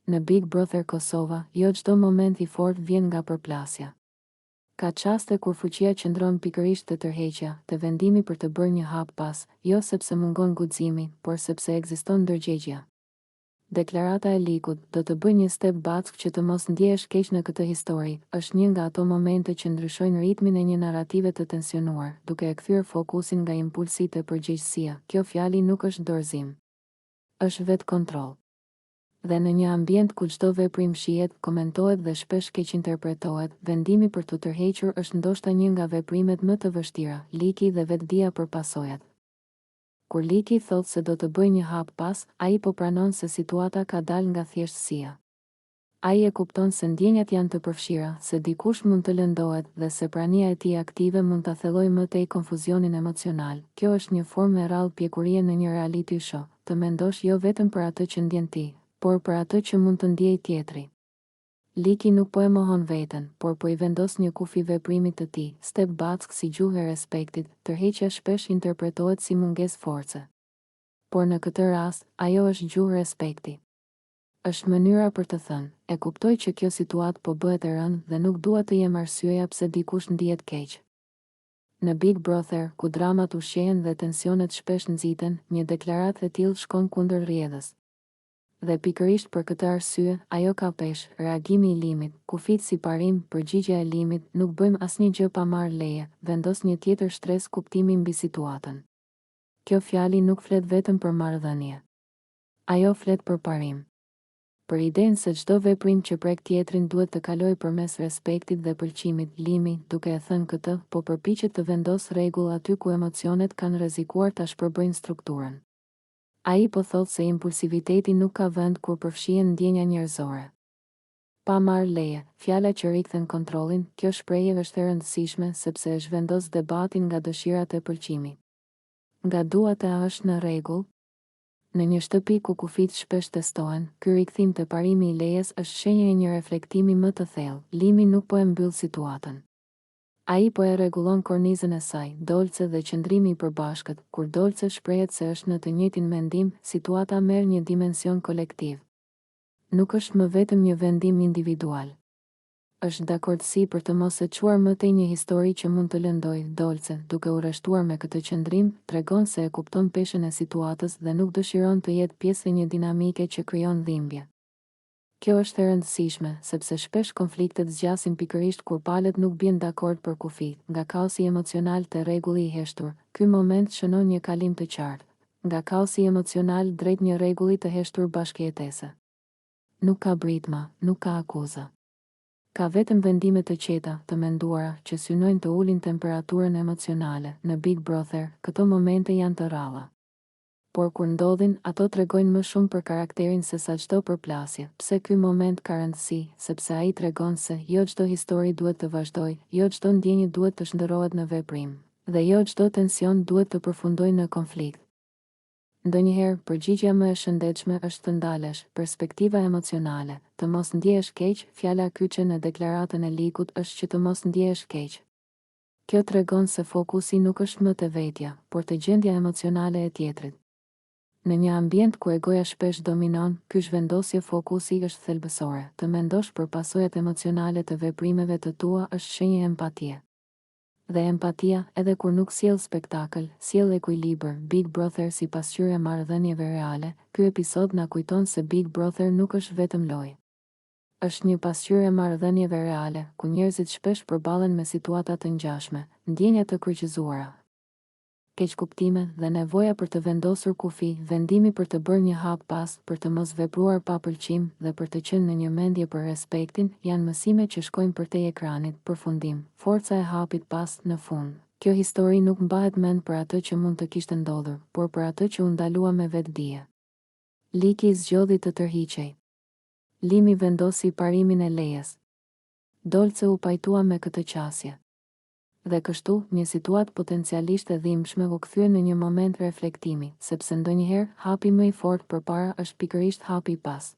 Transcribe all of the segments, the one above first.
Në Big Brother Kosova, jo çdo moment i fortë vjen nga përplasja. Ka çaste kur fuqia qëndron pikërisht te tërheqja, te vendimi për të bërë një hap pas, jo sepse mungon guximi, por sepse ekziston ndërgjegjja. Deklarata e Likut, do të bëj një step back që të mos ndjehesh keq në këtë histori, është një nga ato momente që ndryshojnë ritmin e një narrative të tensionuar, duke e kthyer fokusin nga impulsi te përgjegjësia. Kjo fjali nuk është dorëzim. Është vetë kontroll. Dhe në një ambient ku çdo veprim shihet, komentohet dhe shpesh keq interpretohet, vendimi për të tërhequr është ndoshta një nga veprimet më të vështira. Liki dhe vetdia për pasojat. Kur Liki thot se do të bëj një hap pas, ai po pranon se situata ka dalë nga thjeshtësia. Ai e kupton se ndjenjat janë të përfshira, se dikush mund të lëndohet dhe se prania e tij aktive mund ta thellojë më tej konfuzionin emocional. Kjo është një formë e rrallë pjekurie në një reality show, të mendosh jo vetëm për atë që ndjen ti, por për atë që mund të ndjejë tjetri. Liki nuk po e mohon veten, por po i vendos një kufi veprimit të tij. Step back si gjuhë e respektit, tërheqja shpesh interpretohet si mungesë force. Por në këtë rast, ajo është gjuhë respekti. Është mënyra për të thënë, e kuptoj që kjo situatë po bëhet e rëndë dhe nuk dua të jem arsyeja pse dikush ndihet keq. Në Big Brother, ku dramat ushqehen dhe tensionet shpesh nxiten, një deklaratë e tillë shkon kundër rrjedhës. Dhe pikërisht për këtë arsye, ajo ka peshë, reagimi i Limit, kufit si parim, përgjigjja e Limit, nuk bëjmë asnjë gjë pa marrë leje, vendos një tjetër stres kuptimi mbi situatën. Kjo fjali nuk flet vetëm për marrëdhënie. Ajo flet për parim. Për idenë se çdo veprim që prek tjetrin duhet të kalojë përmes respektit dhe pëlqimit. Limi, duke e thënë këtë, po përpiqet të vendosë rregull aty ku emocionet kanë rrezikuar ta shpërbëjnë strukturën. Ai po thotë se impulsiviteti nuk ka vend kur përfshihen ndjenja njerëzore. Pa marrë leje, fjala që rikthën kontrollin, kjo shprehje është e rëndësishme sepse e zhvendos debatin nga dëshirat e pëlqimit. Nga duat e a është në rregull? Në një shtëpi ku kufit shpesh testohen, ky rikthim te parimi i lejes është shenjë e një reflektimi më të thellë. Limi nuk po e mbyll situatën. Ai po e rregullon kornizën e saj, Dolce dhe qëndrimi i përbashkët. Kur Dolce shprehet se është në të njëjtin mendim, situata merr një dimension kolektiv. Nuk është më vetëm një vendim individual. Është dakordsi për të mos e çuar më tej një histori që mund të lëndojë. Dolce, duke u rreshtuar me këtë qëndrim, tregon se e kupton peshën e situatës dhe nuk dëshiron të jetë pjesë e një dinamike që krijon dhimbje. Kjo është e rëndësishme, sepse shpesh konfliktet zgjasin pikërisht kur palët nuk bien dakord për kufit. Nga kaosi emocional te rregulli i heshtur, ky moment shënon një kalim të qartë. Nga kaosi emocional drejt një rregulli të heshtur bashkëjetese. Nuk ka britma, nuk ka akuza. Ka vetëm vendime të qeta, të menduara, që synojnë të ulin temperaturën emocionale. Në Big Brother, këto momente janë të rralla. Por kur ndodhin, ato tregojnë më shumë për karakterin se sa çdo përplasje. Pse ky moment ka rëndësi? Sepse ai tregon se jo çdo histori duhet të vazhdojë, jo çdo ndjenjë duhet të shndërrohet në veprim, dhe jo çdo tension duhet të përfundojë në konflikt. Ndonjëherë, përgjigjja më e shëndetshme është të ndalesh, perspektiva emocionale, të mos ndjehesh keq. Fjala kyçe në deklaratën e Likut është që të mos ndjehesh keq. Kjo tregon se fokusi nuk është më te vetja, por te gjendja emocionale e tjetrit. Në një ambient ku egoja shpesh dominon, ky zhvendosje fokusi është thelbësore. Të mendosh për pasojat emocionale të veprimeve të tua është shenjë empatie. Dhe empatia, edhe kur nuk sjell spektakël, sjell ekuilibër. Big Brother si pasqyrë e marrëdhënieve reale. Ky episod na kujton se Big Brother nuk është vetëm lojë. Është një pasqyrë e marrëdhënieve reale, ku njerëzit shpesh përballen me situata të ngjashme, ndjenja të kryqëzuara, keqkuptime dhe nevoja për të vendosur kufi, vendimi për të bërë një hap pas, për të mos vepruar pa pëlqim dhe për të qenë në një mendje për respektin, janë mësime që shkojnë përtej ekranit. Përfundim, forca e hapit pas. Në fund, kjo histori nuk mbahet mend për atë që mund të kishte ndodhur, por për atë që u ndalua me vetdije. Liki zgjodhi të tërhiqej. Limi vendosi parimin e lejes. Dolce u pajtua me këtë qasje. Dhe kështu, një situatë potencialisht e dhimbshme u kthye në një moment reflektimi, sepse ndonjëherë hapi më i fortë përpara është pikërisht hapi pas.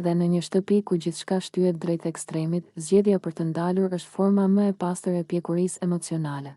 Dhe në një shtëpi ku gjithçka shtyhet drejt ekstremit, zgjedhja për të ndalur është forma më e pastër e pjekurisë emocionale.